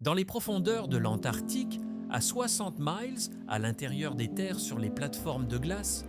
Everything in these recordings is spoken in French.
Dans les profondeurs de l'Antarctique, à 60 miles à l'intérieur des terres sur les plateformes de glace,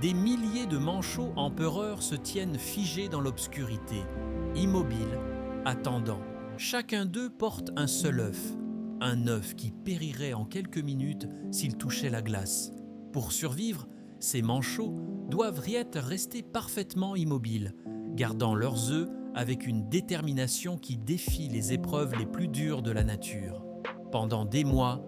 des milliers de manchots empereurs se tiennent figés dans l'obscurité, immobiles, attendant. Chacun d'eux porte un œuf qui périrait en quelques minutes s'il touchait la glace. Pour survivre, ces manchots doivent rester parfaitement immobiles, gardant leurs œufs avec une détermination qui défie les épreuves les plus dures de la nature. Pendant des mois,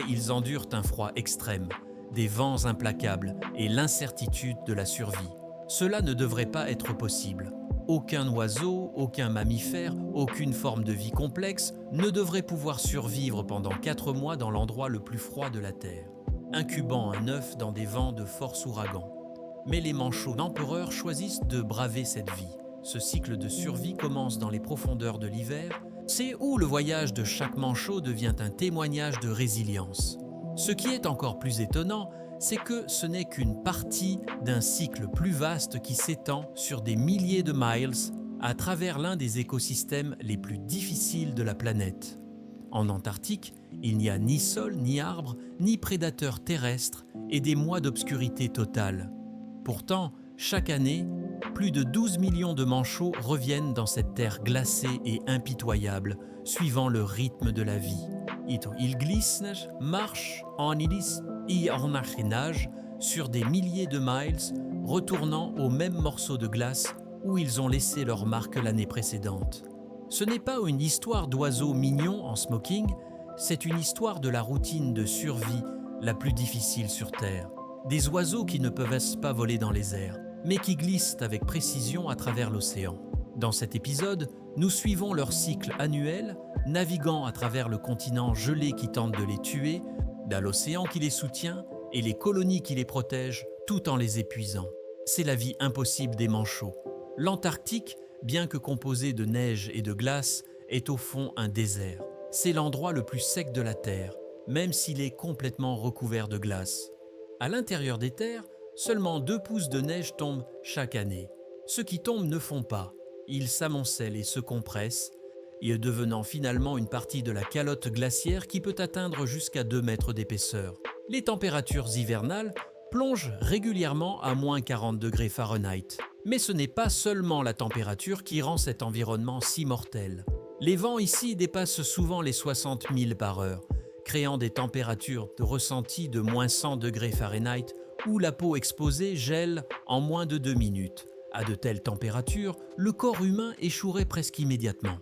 ils endurent un froid extrême, des vents implacables et l'incertitude de la survie. Cela ne devrait pas être possible. Aucun oiseau, aucun mammifère, aucune forme de vie complexe ne devrait pouvoir survivre pendant 4 mois dans l'endroit le plus froid de la Terre, incubant un œuf dans des vents de force ouragan. Mais les manchots d'empereurs choisissent de braver cette vie. Ce cycle de survie commence dans les profondeurs de l'hiver. C'est où le voyage de chaque manchot devient un témoignage de résilience. Ce qui est encore plus étonnant, c'est que ce n'est qu'une partie d'un cycle plus vaste qui s'étend sur des milliers de miles à travers l'un des écosystèmes les plus difficiles de la planète. En Antarctique, il n'y a ni sol, ni arbres, ni prédateurs terrestres et des mois d'obscurité totale. Pourtant, chaque année, plus de 12 millions de manchots reviennent dans cette terre glacée et impitoyable, suivant le rythme de la vie. Ils glissent, marchent en hélice et en nage sur des milliers de miles, retournant au même morceau de glace où ils ont laissé leur marque l'année précédente. Ce n'est pas une histoire d'oiseaux mignons en smoking, c'est une histoire de la routine de survie la plus difficile sur Terre. Des oiseaux qui ne peuvent pas voler dans les airs, mais qui glissent avec précision à travers l'océan. Dans cet épisode, nous suivons leur cycle annuel, naviguant à travers le continent gelé qui tente de les tuer, l'océan qui les soutient et les colonies qui les protègent tout en les épuisant. C'est la vie impossible des manchots. L'Antarctique, bien que composé de neige et de glace, est au fond un désert. C'est l'endroit le plus sec de la Terre, même s'il est complètement recouvert de glace. À l'intérieur des terres, seulement 2 pouces de neige tombent chaque année. Ceux qui tombent ne font pas. Ils s'amoncellent et se compressent, et devenant finalement une partie de la calotte glaciaire qui peut atteindre jusqu'à 2 mètres d'épaisseur. Les températures hivernales plongent régulièrement à moins 40 degrés Fahrenheit. Mais ce n'est pas seulement la température qui rend cet environnement si mortel. Les vents ici dépassent souvent les 60 milles par heure, créant des températures ressenties de moins 100 degrés Fahrenheit où la peau exposée gèle en moins de 2 minutes. À de telles températures, le corps humain échouerait presque immédiatement.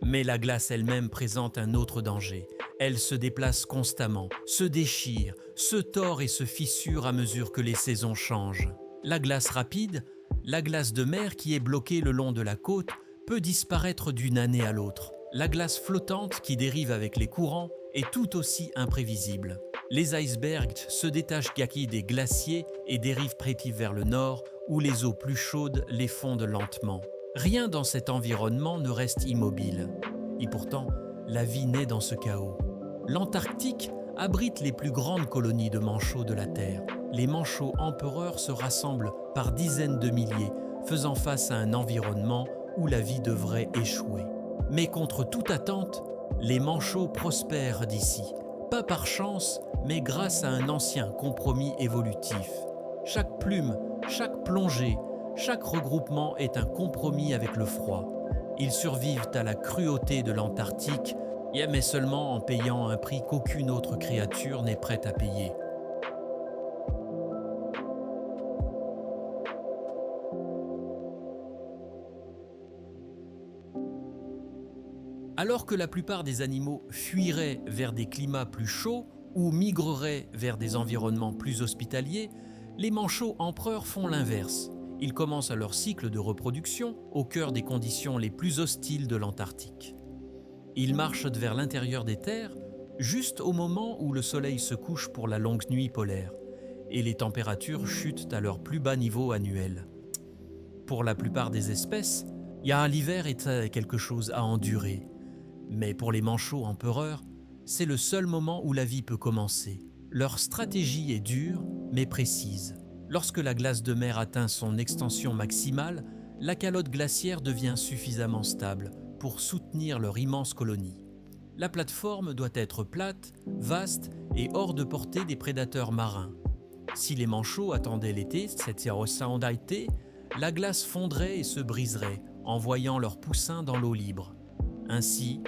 Mais la glace elle-même présente un autre danger. Elle se déplace constamment, se déchire, se tord et se fissure à mesure que les saisons changent. La glace rapide, la glace de mer qui est bloquée le long de la côte, peut disparaître d'une année à l'autre. La glace flottante qui dérive avec les courants est tout aussi imprévisible. Les icebergs se détachent des glaciers et dérivent vers le nord, où les eaux plus chaudes les fondent lentement. Rien dans cet environnement ne reste immobile. Et pourtant, la vie naît dans ce chaos. L'Antarctique abrite les plus grandes colonies de manchots de la Terre. Les manchots empereurs se rassemblent par dizaines de milliers, faisant face à un environnement où la vie devrait échouer. Mais contre toute attente, les manchots prospèrent d'ici, pas par chance, mais grâce à un ancien compromis évolutif. Chaque plume, chaque plongée, chaque regroupement est un compromis avec le froid. Ils survivent à la cruauté de l'Antarctique, mais seulement en payant un prix qu'aucune autre créature n'est prête à payer. Alors que la plupart des animaux fuiraient vers des climats plus chauds ou migreraient vers des environnements plus hospitaliers, les manchots empereurs font l'inverse. Ils commencent leur cycle de reproduction au cœur des conditions les plus hostiles de l'Antarctique. Ils marchent vers l'intérieur des terres, juste au moment où le soleil se couche pour la longue nuit polaire, et les températures chutent à leur plus bas niveau annuel. Pour la plupart des espèces, l'hiver est quelque chose à endurer. Mais pour les manchots empereurs, c'est le seul moment où la vie peut commencer. Leur stratégie est dure, mais précise. Lorsque la glace de mer atteint son extension maximale, la calotte glaciaire devient suffisamment stable pour soutenir leur immense colonie. La plateforme doit être plate, vaste et hors de portée des prédateurs marins. Si les manchots attendaient l'été, la glace fondrait et se briserait, envoyant leurs poussins dans l'eau libre. Ainsi,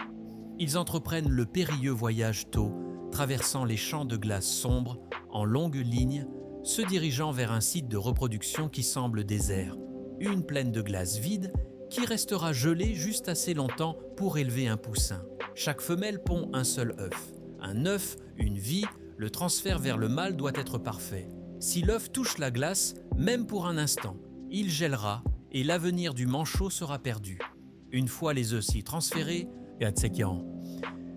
ils entreprennent le périlleux voyage tôt, traversant les champs de glace sombres, en longue ligne, se dirigeant vers un site de reproduction qui semble désert. Une plaine de glace vide qui restera gelée juste assez longtemps pour élever un poussin. Chaque femelle pond un seul œuf. Un œuf, une vie, le transfert vers le mâle doit être parfait. Si l'œuf touche la glace, même pour un instant, il gèlera et l'avenir du manchot sera perdu. Une fois les œufs s'y transférés,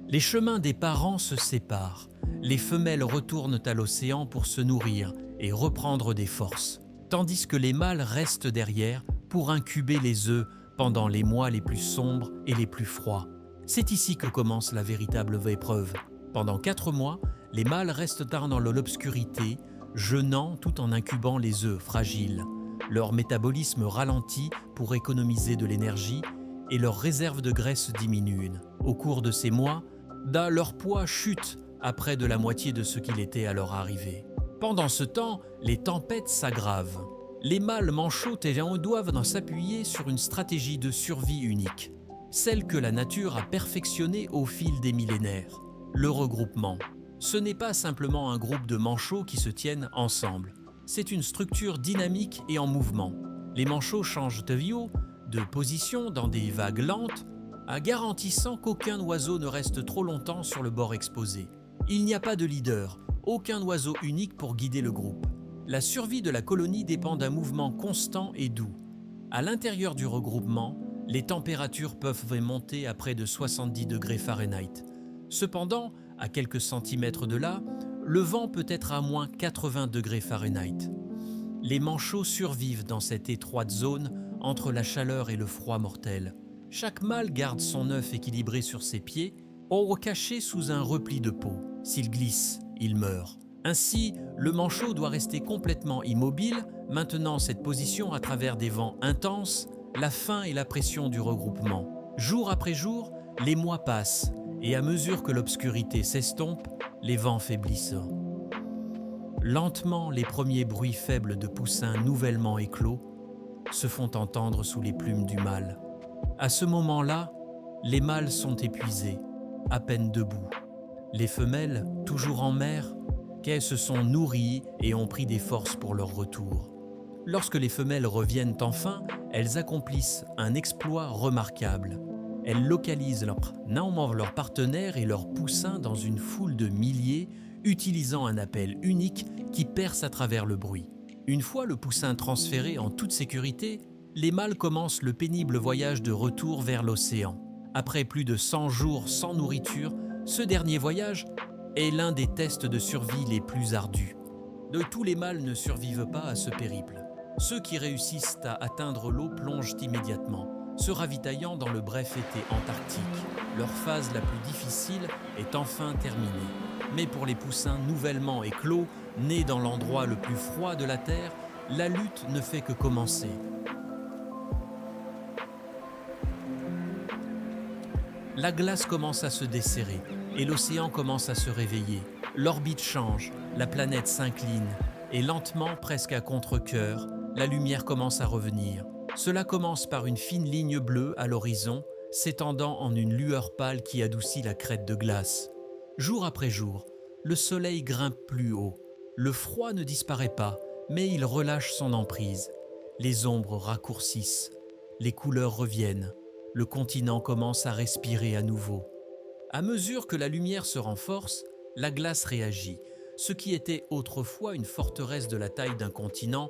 les chemins des parents se séparent. Les femelles retournent à l'océan pour se nourrir et reprendre des forces, tandis que les mâles restent derrière pour incuber les œufs pendant les mois les plus sombres et les plus froids. C'est ici que commence la véritable épreuve. Pendant 4 mois, les mâles restent dans l'obscurité, jeûnant tout en incubant les œufs fragiles. Leur métabolisme ralentit pour économiser de l'énergie et leurs réserves de graisse diminuent. Au cours de ces mois, leur poids chute à près de la moitié de ce qu'il était à leur arrivée. Pendant ce temps, les tempêtes s'aggravent. Les mâles manchots doivent s'appuyer sur une stratégie de survie unique, celle que la nature a perfectionnée au fil des millénaires, le regroupement. Ce n'est pas simplement un groupe de manchots qui se tiennent ensemble, c'est une structure dynamique et en mouvement. Les manchots changent de position dans des vagues lentes, garantissant qu'aucun oiseau ne reste trop longtemps sur le bord exposé. Il n'y a pas de leader, aucun oiseau unique pour guider le groupe. La survie de la colonie dépend d'un mouvement constant et doux. À l'intérieur du regroupement, les températures peuvent monter à près de 70 degrés Fahrenheit. Cependant, à quelques centimètres de là, le vent peut être à moins 80 degrés Fahrenheit. Les manchots survivent dans cette étroite zone entre la chaleur et le froid mortel. Chaque mâle garde son œuf équilibré sur ses pieds, caché sous un repli de peau. S'il glisse, il meurt. Ainsi, le manchot doit rester complètement immobile, maintenant cette position à travers des vents intenses, la faim et la pression du regroupement. Jour après jour, les mois passent, et à mesure que l'obscurité s'estompe, les vents faiblissent. Lentement, les premiers bruits faibles de poussins nouvellement éclos se font entendre sous les plumes du mâle. À ce moment-là, les mâles sont épuisés, à peine debout. Les femelles, toujours en mer, se sont nourries et ont pris des forces pour leur retour. Lorsque les femelles reviennent enfin, elles accomplissent un exploit remarquable. Elles localisent leurs partenaires et leurs poussins dans une foule de milliers, utilisant un appel unique qui perce à travers le bruit. Une fois le poussin transféré en toute sécurité, les mâles commencent le pénible voyage de retour vers l'océan. Après plus de 100 jours sans nourriture, ce dernier voyage est l'un des tests de survie les plus ardus. Tous les mâles ne survivent pas à ce périple. Ceux qui réussissent à atteindre l'eau plongent immédiatement, se ravitaillant dans le bref été antarctique. Leur phase la plus difficile est enfin terminée. Mais pour les poussins nouvellement éclos, nés dans l'endroit le plus froid de la Terre, la lutte ne fait que commencer. La glace commence à se desserrer et l'océan commence à se réveiller. L'orbite change, la planète s'incline et lentement, presque à contre-cœur, la lumière commence à revenir. Cela commence par une fine ligne bleue à l'horizon, s'étendant en une lueur pâle qui adoucit la crête de glace. Jour après jour, le soleil grimpe plus haut. Le froid ne disparaît pas, mais il relâche son emprise. Les ombres raccourcissent, les couleurs reviennent. Le continent commence à respirer à nouveau. À mesure que la lumière se renforce, la glace réagit. Ce qui était autrefois une forteresse de la taille d'un continent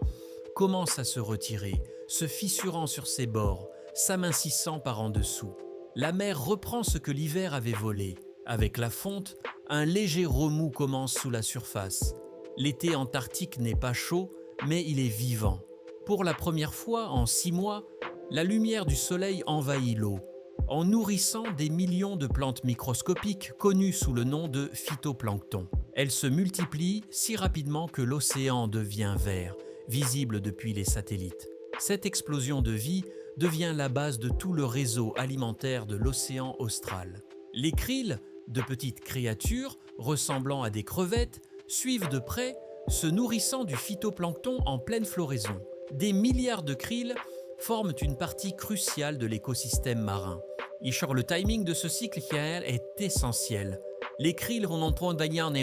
commence à se retirer, se fissurant sur ses bords, s'amincissant par en dessous. La mer reprend ce que l'hiver avait volé. Avec la fonte, un léger remous commence sous la surface. L'été antarctique n'est pas chaud, mais il est vivant. Pour la première fois en 6 mois, la lumière du soleil envahit l'eau, en nourrissant des millions de plantes microscopiques connues sous le nom de phytoplancton. Elles se multiplient si rapidement que l'océan devient vert, visible depuis les satellites. Cette explosion de vie devient la base de tout le réseau alimentaire de l'océan austral. Les krill, De petites créatures, ressemblant à des crevettes, suivent de près, se nourrissant du phytoplancton en pleine floraison. Des milliards de krill forment une partie cruciale de l'écosystème marin. Et sur le timing de ce cycle est essentiel. Les krills ont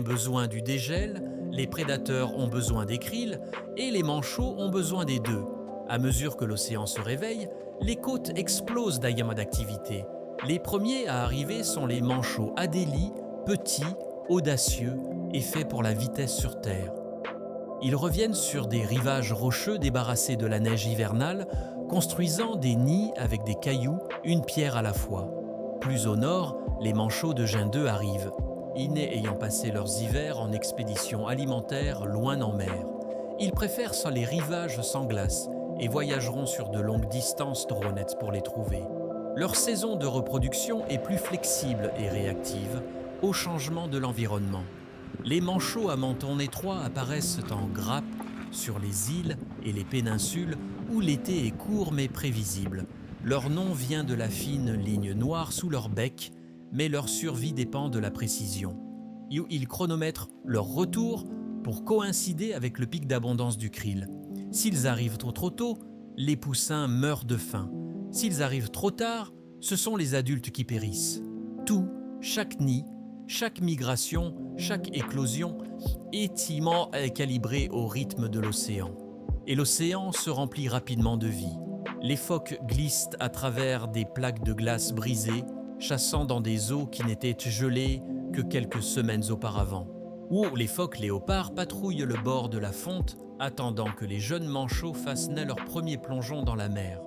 besoin du dégel, les prédateurs ont besoin des krills et les manchots ont besoin des deux. À mesure que l'océan se réveille, les côtes explosent d'activité. Les premiers à arriver sont les manchots Adélie, petits, audacieux et faits pour la vitesse sur terre. Ils reviennent sur des rivages rocheux débarrassés de la neige hivernale, construisant des nids avec des cailloux, une pierre à la fois. Plus au nord, les manchots de Gin 2 arrivent, innés ayant passé leurs hivers en expédition alimentaire loin en mer. Ils préfèrent les rivages sans glace et voyageront sur de longues distances dronettes pour les trouver. Leur saison de reproduction est plus flexible et réactive au changement de l'environnement. Les manchots à menton étroit apparaissent en grappes sur les îles et les péninsules où l'été est court mais prévisible. Leur nom vient de la fine ligne noire sous leur bec, mais leur survie dépend de la précision. Ils chronomètrent leur retour pour coïncider avec le pic d'abondance du krill. S'ils arrivent trop tôt, les poussins meurent de faim. S'ils arrivent trop tard, ce sont les adultes qui périssent. Tout, chaque nid, chaque migration, chaque éclosion est calibré au rythme de l'océan. Et l'océan se remplit rapidement de vie. Les phoques glissent à travers des plaques de glace brisées, chassant dans des eaux qui n'étaient gelées que quelques semaines auparavant. Ou les phoques léopards patrouillent le bord de la fonte, attendant que les jeunes manchots fassent naître leur premier plongeon dans la mer.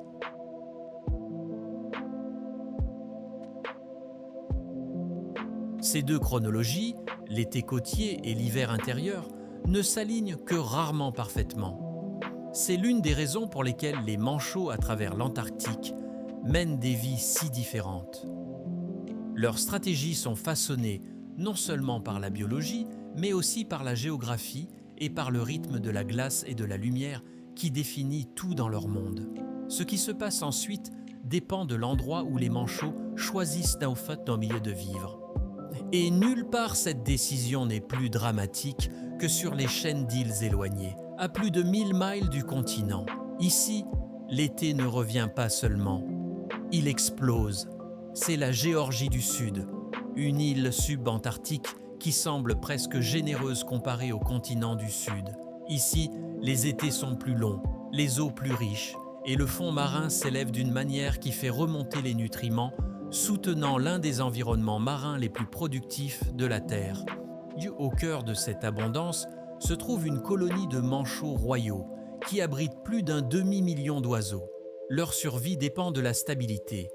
Ces deux chronologies, l'été côtier et l'hiver intérieur, ne s'alignent que rarement parfaitement. C'est l'une des raisons pour lesquelles les manchots à travers l'Antarctique mènent des vies si différentes. Leurs stratégies sont façonnées non seulement par la biologie, mais aussi par la géographie et par le rythme de la glace et de la lumière qui définit tout dans leur monde. Ce qui se passe ensuite dépend de l'endroit où les manchots choisissent au milieu de vivre. Et nulle part cette décision n'est plus dramatique que sur les chaînes d'îles éloignées, à plus de 1000 miles du continent. Ici, l'été ne revient pas seulement, il explose. C'est la Géorgie du Sud, une île subantarctique qui semble presque généreuse comparée au continent du Sud. Ici, les étés sont plus longs, les eaux plus riches, et le fond marin s'élève d'une manière qui fait remonter les nutriments, soutenant l'un des environnements marins les plus productifs de la Terre. Au cœur de cette abondance se trouve une colonie de manchots royaux qui abrite plus d'un demi-million d'oiseaux. Leur survie dépend de la stabilité.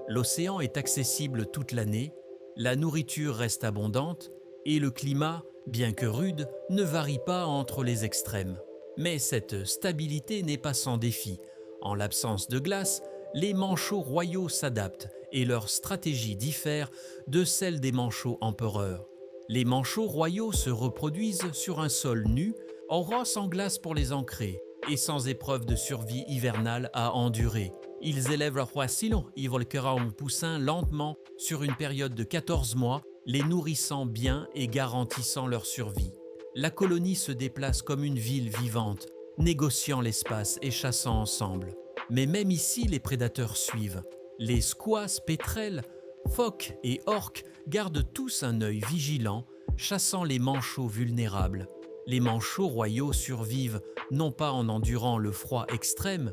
L'océan est accessible toute l'année, la nourriture reste abondante et le climat, bien que rude, ne varie pas entre les extrêmes. Mais cette stabilité n'est pas sans défi. En l'absence de glace, les manchots royaux s'adaptent et leur stratégie diffère de celle des manchots empereurs. Les manchots royaux se reproduisent sur un sol nu, en roche en glace pour les ancrer et sans épreuve de survie hivernale à endurer. Ils élèvent leur poisson, ils volqueront un poussin lentement sur une période de 14 mois, les nourrissant bien et garantissant leur survie. La colonie se déplace comme une ville vivante, négociant l'espace et chassant ensemble. Mais même ici, les prédateurs suivent. Les squasses, pétrels, phoques et orques gardent tous un œil vigilant, chassant les manchots vulnérables. Les manchots royaux survivent non pas en endurant le froid extrême,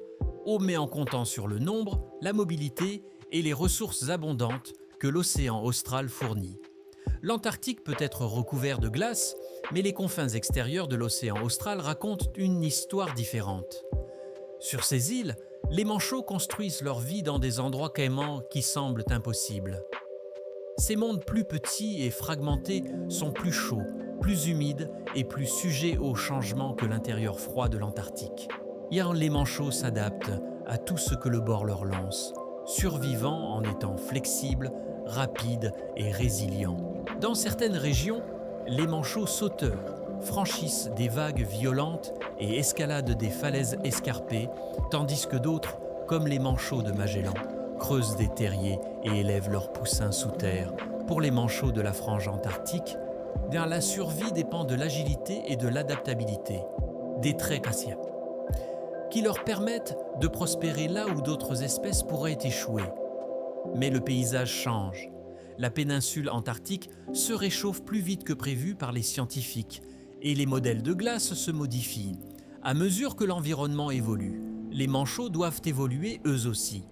mais en comptant sur le nombre, la mobilité et les ressources abondantes que l'océan austral fournit. L'Antarctique peut être recouvert de glace, mais les confins extérieurs de l'océan austral racontent une histoire différente. Sur ces îles, les manchots construisent leur vie dans des endroits qui semblent impossibles. Ces mondes plus petits et fragmentés sont plus chauds, plus humides et plus sujets aux changements que l'intérieur froid de l'Antarctique. Les manchots s'adaptent à tout ce que le bord leur lance, survivant en étant flexibles, rapides et résilients. Dans certaines régions, les manchots sauteurs franchissent des vagues violentes et escaladent des falaises escarpées, tandis que d'autres, comme les manchots de Magellan, creusent des terriers et élèvent leurs poussins sous terre, Pour les manchots de la frange antarctique, bien la survie dépend de l'agilité et de l'adaptabilité, des traits cassiens, qui leur permettent de prospérer là où d'autres espèces pourraient échouer. Mais le paysage change. La péninsule antarctique se réchauffe plus vite que prévu par les scientifiques et les modèles de glace se modifient. À mesure que l'environnement évolue, les manchots doivent évoluer eux aussi.